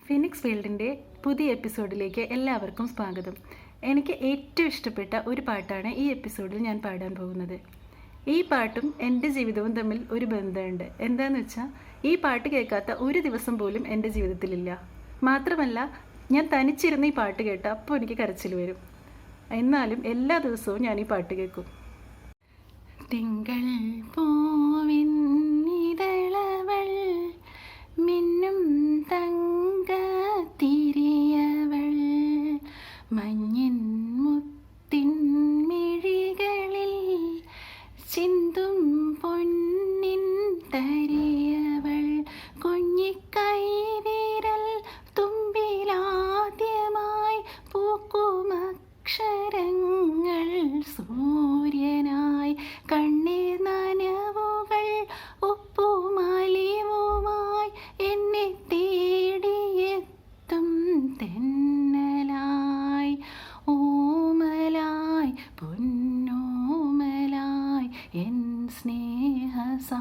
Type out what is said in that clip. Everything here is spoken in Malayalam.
ഫിനിക്സ് ഫീൽഡിൻ്റെ പുതിയ എപ്പിസോഡിലേക്ക് എല്ലാവർക്കും സ്വാഗതം. എനിക്ക് ഏറ്റവും ഇഷ്ടപ്പെട്ട ഒരു പാട്ടാണ് ഈ എപ്പിസോഡിൽ ഞാൻ പാടാൻ പോകുന്നത്. ഈ പാട്ടും എൻ്റെ ജീവിതവും തമ്മിൽ ഒരു ബന്ധമുണ്ട്. എന്താണെന്ന് വെച്ചാൽ ഈ പാട്ട് കേൾക്കാത്ത ഒരു ദിവസം പോലും എൻ്റെ ജീവിതത്തിലില്ല. മാത്രമല്ല, ഞാൻ തനിച്ചിരുന്ന് ഈ പാട്ട് കേട്ടാൽ അപ്പോൾ എനിക്ക് കരച്ചിൽ വരും. എന്നാലും എല്ലാ ദിവസവും ഞാൻ ഈ പാട്ട് കേൾക്കും. തിങ്കൾ പൂവിൻ ഇതളവൾ മിന്നും തിരിയവൾ മഞ്ഞിൻ മുത്തിൻ മിഴികളിൽ ചിന്തും പൊന്നിൻ തരിയവൾ കുഞ്ഞിക്കൈവിരൽ തുമ്പിലാദ്യമായി പൂക്കുമക്ഷരങ്ങൾ സൂര്യനായി കണ്ണീർ നനവുകൾ ഒപ്പുമാലിവുമായി എന്നെ തേടിയെത്തും തെന്നലായി ഓമലായി പൊന്നോമലായി എൻ സ്നേഹസാ